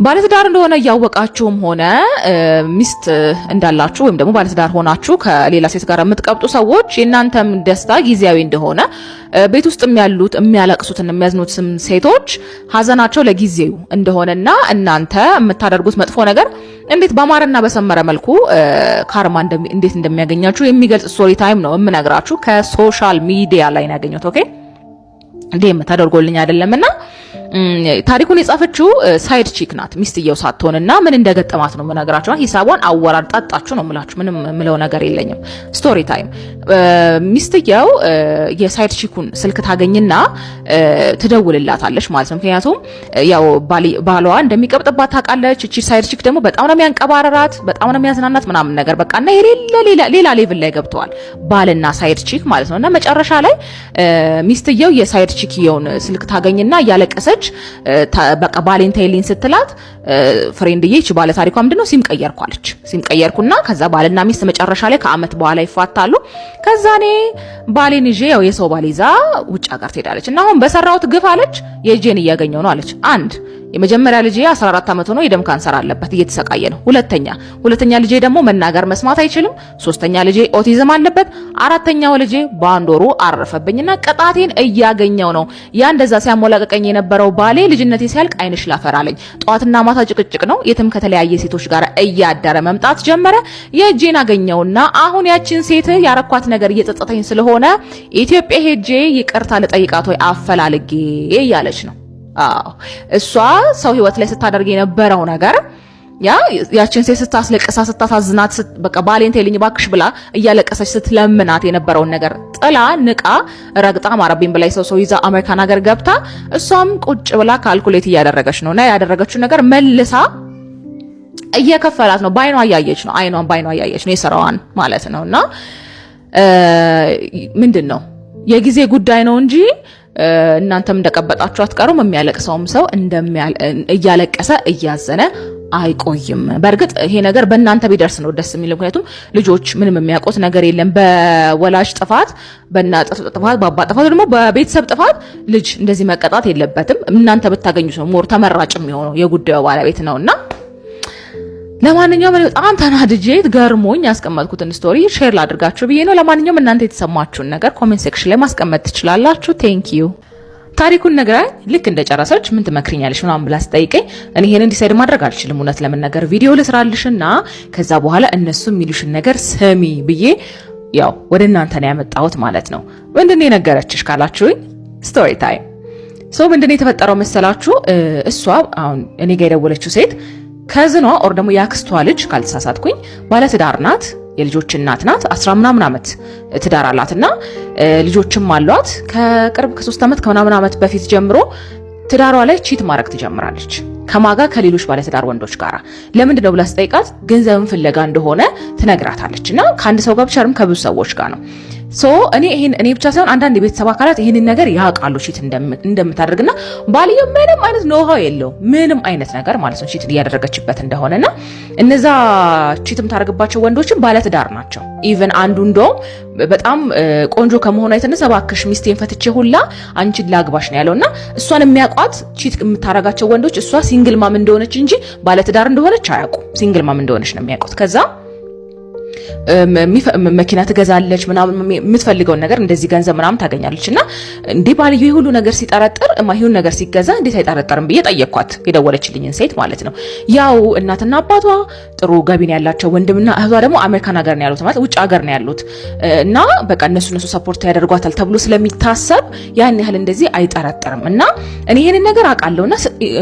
ባለትዳር እንደሆነ ያወቃችሁም ሆነ ሚስት እንዳላችሁ ወይም ደግሞ ባለትዳር ሆናችሁ ከሌላ ሴት ጋር የምትቀብጡ ሰዎች የእናንተም ደስታ ጊዜያዊ እንደሆነ ቤት ውስጥ ያሉት የሚያለቅሱትና የሚያዝኑትም ሴቶች ሀዘናቸው ለጊዜው እንደሆነና እናንተ የምታደርጉት መጥፎ ነገር እንዴት በአማረና በሰመረ መልኩ ካርማ እንዴት እንደሚያገኛችሁ የሚገልጽ ስቶሪ ታይም ነው የምነግራችሁ። ከሶሻል ሚዲያ ላይ ነው ያገኘሁት። ኦኬ እንዴም ተደርጎልኝ አይደለምና ታሪኩን የጻፈችው ሳይድ ቺክ ናት ሚስትየው ሳትሆንና ምን እንደገጠማት ነው የምነግራችሁ። ሂሳቧን አወራር ጣጣችሁ ነው የምላችሁ። ምንም ምለው ነገር የለኝም። ስቶሪ ታይም ሚስትየው የሳይድ ቺኩን ስልክ ታገኝና ትደውልላታለች ማለት ነው። ምክንያቱም ያው ባሏ እንደሚቀብጥባት ታውቃለች። እቺ ሳይድ ቺክ ደግሞ በጣም ነው የሚያንቀባረራት፣ በጣም ነው የሚያዝናናት ምናምን ነገር በቃና ሌላ ሌቭል ላይ ገብተዋል ባልና ሳይድ ቺክ ማለት ነውና መጨረሻ ላይ ሚስትየው የሳይድ ቺክየውን ስልክ ታገኝና ያለቀሰች በቃ ባሌን ተይልኝ ስትላት ፍሬንድዬ እቺ ባለ ታሪኳ ምንድነው ሲም ቀየርኳለች። ሲም ቀየርኩና ከዛ ባልና ሚስት መጨረሻ ላይ ከአመት በኋላ ይፋታሉ። ከዛ እኔ ባሌን ይዤ ያው የሰው ባል ይዛ ውጭ ሀገር ትሄዳለች እና አሁን በሰራውት ግፍ አለች የጄን እያገኘው ነው አለች። የመጀመሪያ ልጄ 14 አመት ሆኖ የደም ካንሰር አለበት እየተሰቃየ ነው። ሁለተኛ ልጄ ደግሞ መናገር መስማት አይችልም። ሶስተኛ ልጄ ኦቲዝም አለበት። አራተኛው ልጄ በአንድ ወሩ አረፈብኝና ቅጣቴን እያገኘው ነው። ያ እንደዛ ሲያሞላቀቀኝ የነበረው ባሌ ልጅነቴ ሲያልቅ አይንሽ ላፈር አለኝ። ጧትና ማታ ጭቅጭቅ ነው። የትም ከተለያየ ሴቶች ጋር እያደረ መምጣት ጀመረ። የጄን አገኘውና አሁን ያቺን ሴት ያረኳት ነገር እየጸጸተኝ ስለሆነ ኢትዮጵያ ሄጄ ይቅርታ ልጠይቃት ወይ አፈላልጌ እያለች ነው። እሷ ሰው ህይወት ላይ ስታደርግ የነበረው ነገር ያችን ሴት ስታስለቅሳ ስታሳዝናት በቃ ባሌን ተይልኝ ባክሽ ብላ እያለቀሰች ስትለምናት የነበረውን ነገር ጥላ ንቃ ረግጣ ማረብኝ ብላ ሰው ይዛ አሜሪካን ሀገር ገብታ እሷም ቁጭ ብላ ካልኩሌት እያደረገች ነውና ያደረገችው ነገር መልሳ እየከፈላት ነው። ባይኗ እያየች ነው። አይኗን ባይኗ እያየች ነው የሰራዋን ማለት ነውና ምንድነው የጊዜ ጉዳይ ነው እንጂ እናንተም እንደቀበጣችሁ አትቀሩም። የሚያለቅሰውም ሰው እያለቀሰ እያዘነ አይቆይም። በእርግጥ ይሄ ነገር በእናንተ ቢደርስ ነው ደስ የሚል። ምክንያቱም ልጆች ምንም የሚያውቁት ነገር የለም። በወላጅ ጥፋት፣ በእናት ጥፋት፣ በአባት ጥፋት ደግሞ በቤተሰብ ጥፋት ልጅ እንደዚህ መቀጣት የለበትም። እናንተ ብታገኙት ነው ሞር ተመራጭ የሚሆነው የጉዳዩ ባለቤት ነውና ለማንኛውም በጣም ተናድጄ ገርሞኝ ያስቀመጥኩትን ስቶሪ ሼር ላድርጋችሁ ብዬ ነው። ለማንኛውም እናንተ የተሰማችሁን ነገር ኮሜንት ሴክሽን ላይ ማስቀመጥ ትችላላችሁ። ቴንክ ዩ። ታሪኩን ነግራኝ ልክ እንደጨረሰች ምን ትመክሪኛለሽ ምናምን ብላ ስጠይቀኝ እኔ ይሄንን ዲሳይድ ማድረግ አልችልም እውነት ለመናገር ቪዲዮ ልስራልሽና ከዛ በኋላ እነሱ የሚሉሽን ነገር ስሚ ብዬ ያው ወደ እናንተ ነው ያመጣሁት ማለት ነው። ምንድነው የነገረችሽ ካላችሁኝ ስቶሪ ታይም ምንድነው የተፈጠረው መሰላችሁ? እሷ አሁን እኔ ጋር የደወለችው ሴት ከዝኗ ኦር ደግሞ ያክስቷ ልጅ ካልተሳሳትኩኝ ባለትዳር ናት። የልጆች እናት ናት። 10 ምናምን አመት ትዳር አላትና ልጆችም አሏት። ከቅርብ ከ3 አመት ከምናምን አመት በፊት ጀምሮ ትዳሯ ላይ ቺት ማድረግ ትጀምራለች። ከማጋ ከሌሎች ባለትዳር ወንዶች ጋር ለምንድን ነው ብላ ስጠይቃት ገንዘብን ፍለጋ እንደሆነ ትነግራታለችና ከአንድ ሰው ጋር ብቻም ከብዙ ሰዎች ጋር ነው። እኔ ብቻ ሳይሆን አንዳንድ የቤተሰብ አካላት ይሄንን ነገር ያውቃሉ ቺት እንደምታደርግና ባልየው ምንም አይነት ኖሃው የለው ምንም አይነት ነገር ማለት ነው ቺት እያደረገችበት እንደሆነና እነዛ ቺትም ታደርግባቸው ወንዶችም ባለትዳር ናቸው። ኢቭን አንዱ እንደውም በጣም ቆንጆ ከመሆኗ የተነሳ ባክሽ ሚስቴን ፈትቼ ሁላ አንቺን ላግባሽ ነው ያለውና እሷን የሚያውቋት ቺት የምታረጋቸው ወንዶች እሷ ሲንግል ማም እንደሆነች እንጂ ባለትዳር እንደሆነች አያውቁ። ሲንግል ማም እንደሆነች ነው የሚያውቁት። ከዛ መኪና ትገዛለች ምናምን የምትፈልገውን ነገር እንደዚህ ገንዘብ ምናምን ታገኛለችና እንዴ ባልየው ሁሉ ነገር ሲጠረጥር ማይሁን ነገር ሲገዛ እንዴት አይጠረጠርም ብዬ ጠየቅኳት። የደወለችልኝን ሴት ማለት ነው። ያው እናትና አባቷ ጥሩ ገቢ ነው ያላቸው፣ ወንድምና እህቷ ደግሞ አሜሪካን ሀገር ነው ያሉት ማለት ውጭ ሀገር ነው ያሉት እና በቃ እነሱ ሰፖርት ያደርጓታል ተብሎ ስለሚታሰብ ያን ያህል እንደዚህ አይጠረጠርም። እና እኔ ይሄንን ነገር አውቃለሁና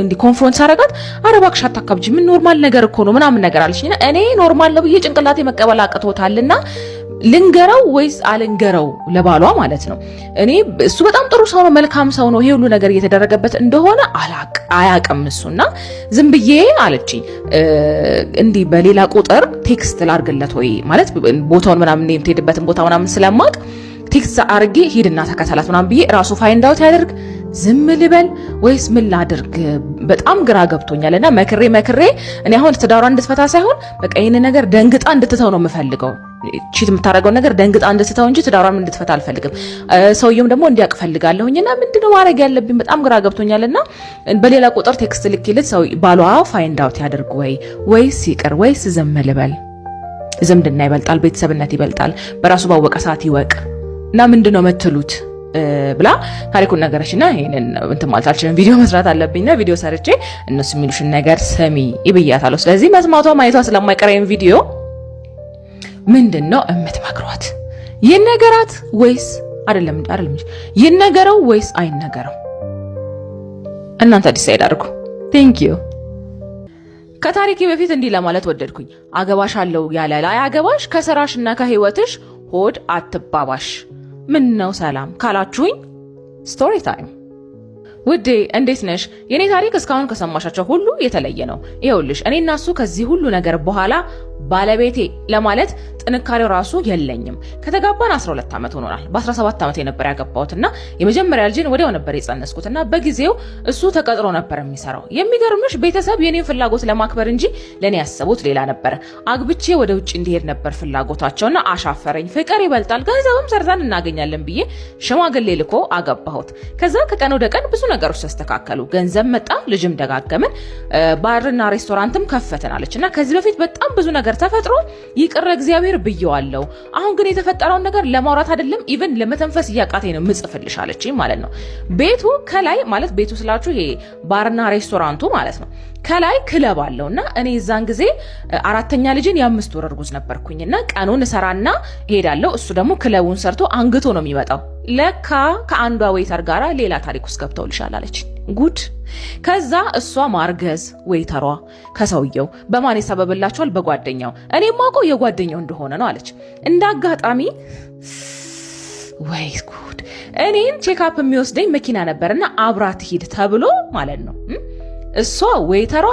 እንዲ ኮንፍሮንስ አረጋት። ኧረ እባክሽ አታካብጂ ምን ኖርማል ነገር እኮ ነው ምናምን ነገር አለችኝና እኔ ኖርማል ነው ብዬ ጭንቅላቴ መቀበል አቅቶታልና ልንገረው ወይስ አልንገረው ለባሏ ማለት ነው። እኔ እሱ በጣም ጥሩ ሰው ነው፣ መልካም ሰው ነው። ይሄ ሁሉ ነገር እየተደረገበት እንደሆነ አያውቅም እሱና ዝም ብዬ አለችኝ እንዲህ በሌላ ቁጥር ቴክስት ላርግለት ወይ ማለት ቦታውን ምናምን የምትሄድበትን ቦታ ምናምን ስለማቅ ቴክስት አርጌ ሂድና ተከታተላት ምናምን ብዬ ራሱ ፋይንድ አውት ያደርግ ዝም ልበል ወይስ ምን ላድርግ በጣም ግራ ገብቶኛልና መክሬ እኔ አሁን ትዳሯ እንድትፈታ ሳይሆን በቃ ይሄን ነገር ደንግጣ እንድትተው ነው የምፈልገው። ቺት የምታረገው ነገር ደንግጣ እንድትተው እንጂ ትዳሯም እንድትፈታ አልፈልግም። ሰውየውም ደግሞ እንዲያውቅ ፈልጋለሁኝና ምንድነው ማድረግ ያለብኝ በጣም ግራ ገብቶኛልና በሌላ ቁጥር ቴክስት ልክለት ሰው ባሏ ፋይንድ አውት ያደርግ ወይስ ይቅር ወይስ ዝም ልበል? ዝምድና ይበልጣል፣ ቤተሰብነት ይበልጣል። በራሱ ባወቀ ሰዓት ይወቅ እና ምንድነው መትሉት ብላ ታሪኩን ነገረችና ይሄንን እንትን ማለት አልችልም፣ ቪዲዮ መስራት አለብኝና ቪዲዮ ሰርቼ እነሱ የሚሉሽን ነገር ስሚ ይብያታለሁ። ስለዚህ መስማቷ ማየቷ ስለማይቀረኝ ቪዲዮ ምንድነው እምትመክሯት? ይነገራት ወይስ አይደለም ይነገረው ወይስ አይነገረው? እናንተ ዲሳይድ አድርጉ። ቴንክ ዩ። ከታሪኬ በፊት እንዲህ ለማለት ወደድኩኝ። አገባሻለሁ ያለ ላይ አገባሽ፣ ከስራሽና ከህይወትሽ ሆድ አትባባሽ። ምን ነው ሰላም ካላችሁኝ ስቶሪ ታይም። ውዴ እንዴት ነሽ? የኔ ታሪክ እስካሁን ከሰማሻቸው ሁሉ የተለየ ነው። ይኸውልሽ እኔና እሱ ከዚህ ሁሉ ነገር በኋላ ባለቤቴ ለማለት ጥንካሬው ራሱ የለኝም። ከተጋባን 12 ዓመት ሆኖናል። በ17 ዓመት የነበር ያገባሁትና የመጀመሪያ ልጅን ወዲያው ነበር የጸነስኩትና በጊዜው እሱ ተቀጥሮ ነበር የሚሰራው። የሚገርምሽ ቤተሰብ የኔን ፍላጎት ለማክበር እንጂ ለኔ ያሰቡት ሌላ ነበር። አግብቼ ወደ ውጭ እንዲሄድ ነበር ፍላጎታቸውና አሻፈረኝ። ፍቅር ይበልጣል ገንዘብም ሰርተን እናገኛለን ብዬ ሽማግሌ ልኮ አገባሁት። ከዛ ከቀን ወደ ቀን ብዙ ነገሮች ተስተካከሉ። ገንዘብ መጣ፣ ልጅም ደጋገምን፣ ባርና ሬስቶራንትም ከፈተን አለችና ከዚህ በፊት በጣም ብዙ ነገር ተፈጥሮ ይቅር እግዚአብሔር ብየዋለሁ። አሁን ግን የተፈጠረውን ነገር ለማውራት አይደለም ኢቭን ለመተንፈስ እያቃተኝ ነው ምጽፍልሽ አለችኝ ማለት ነው። ቤቱ ከላይ ማለት ቤቱ ስላችሁ ይሄ ባርና ሬስቶራንቱ ማለት ነው። ከላይ ክለብ አለውና እኔ እዛን ጊዜ አራተኛ ልጅን የ5 ወር እርጉዝ ነበርኩኝና ቀኑን እሰራና እሄዳለሁ። እሱ ደግሞ ክለቡን ሰርቶ አንግቶ ነው የሚመጣው። ለካ ከአንዷ ዌይተር ጋራ ሌላ ታሪክ ውስጥ ገብተውልሻል አለችኝ። ጉድ። ከዛ እሷ ማርገዝ ዌይተሯ ከሰውየው በማን ይሰበብላቸዋል? በጓደኛው። እኔ ማውቀው የጓደኛው እንደሆነ ነው አለች። እንዳጋጣሚ ወይ ጉድ፣ እኔን ቼክአፕ የሚወስደኝ መኪና ነበርና አብራት ሂድ ተብሎ ማለት ነው። እሷ ዌይተሯ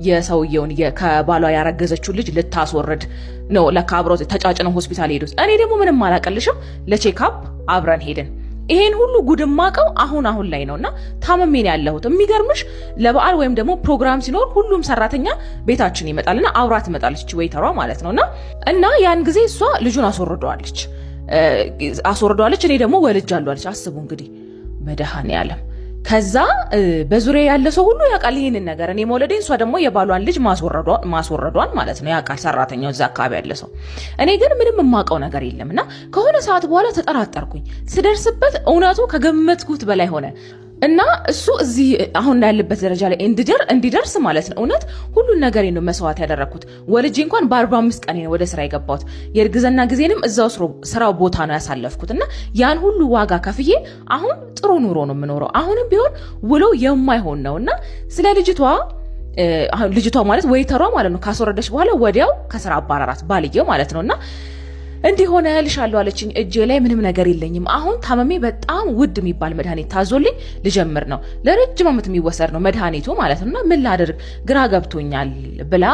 የሰውየውን ከባሏ ያረገዘችው ልጅ ልታስወርድ ነው ለካ አብረው ተጫጭነው ሆስፒታል ሄዱት። እኔ ደግሞ ምንም አላቀልሽም ለቼክአፕ አብረን ሄድን። ይሄን ሁሉ ጉድም ማቀው አሁን ላይ ነውና ታመሜ ነው ያለሁት። የሚገርምሽ ለበዓል ወይም ደግሞ ፕሮግራም ሲኖር ሁሉም ሰራተኛ ቤታችን ይመጣልና አብራት ትመጣለች ዌይተሯ ማለት ነውና እና ያን ጊዜ እሷ ልጁን አስወርደዋለች። እኔ ደግሞ ወልጃለሁ አለች። አስቡ እንግዲህ መድኃኔዓለም። ከዛ በዙሪያ ያለ ሰው ሁሉ ያውቃል ይሄንን ነገር እኔ መውለዴን፣ እሷ ደግሞ የባሏን ልጅ ማስወረዷን ማለት ነው ያውቃል ሰራተኛው እዛ አካባቢ ያለ ሰው። እኔ ግን ምንም የማውቀው ነገር የለምና ከሆነ ሰዓት በኋላ ተጠራጠርኩኝ። ስደርስበት እውነቱ ከገመትኩት በላይ ሆነ እና እሱ እዚህ አሁን ያለበት ደረጃ ላይ እንዲደርስ ማለት ነው እውነት ሁሉን ነገር ነው መስዋዕት ያደረኩት። ወልጄ እንኳን በ45 ቀን ነው ወደ ስራ የገባሁት። የእርግዝና ጊዜንም እዛው ስራው ቦታ ነው ያሳለፍኩትና ያን ሁሉ ዋጋ ከፍዬ አሁን ጥሩ ኑሮ ነው የምኖረው። አሁንም ቢሆን ውሎ የማይሆን ነውና ስለ ልጅቷ ማለት ዌይተሯ ማለት ነው ካስወረደች በኋላ ወዲያው ከስራ አባራራት ባልየው ማለት ነውና እንዲሆነ ልሻለሁ አለችኝ። እጄ ላይ ምንም ነገር የለኝም። አሁን ታመሜ በጣም ውድ የሚባል መድኃኒት ታዞልኝ ልጀምር ነው። ለረጅም ዓመት የሚወሰድ ነው መድኃኒቱ ማለት ነውና ምን ላደርግ ግራ ገብቶኛል ብላ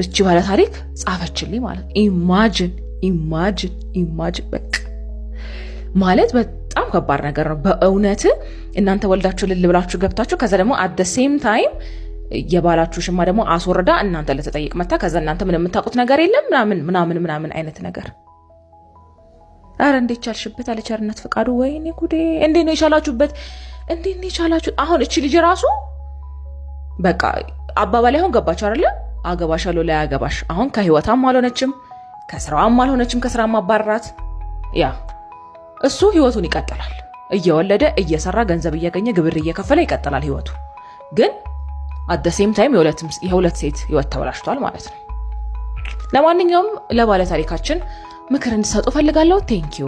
እቺ ባለ ታሪክ ጻፈችልኝ ማለት ኢማጂን በቃ ማለት በጣም ከባድ ነገር ነው በእውነት። እናንተ ወልዳችሁ ልል ብላችሁ ገብታችሁ ከዛ ደግሞ አት ዘ ሴም ታይም የባላችሁ ሽማ ደግሞ አስወርዳ እናንተ ለተጠይቅ መታ ከዛ እናንተ ምንም የምታውቁት ነገር የለም ምናምን አይነት ነገር። አረ እንዴት ቻልሽበት አለ ቸርነት ፍቃዱ። ወይኔ ጉዴ! እንዴት ነው የቻላችሁበት? እንዴት ነው የቻላችሁት? አሁን እቺ ልጅ ራሱ በቃ አባባላይ አሁን ገባችሁ አይደለ? አገባሻለሁ ላይ አገባሽ። አሁን ከህይወታም አልሆነችም ከስራዋም አልሆነችም። ከስራ ማባረራት ያ እሱ ህይወቱን ይቀጥላል። እየወለደ እየሰራ ገንዘብ እያገኘ ግብር እየከፈለ ይቀጥላል ህይወቱ። ግን አት ዘ ሴም ታይም የሁለት ሴት ህይወት ተበላሽቷል ማለት ነው። ለማንኛውም ለባለ ታሪካችን ምክር እንድትሰጡ ፈልጋለሁ። ቴንክ ዩ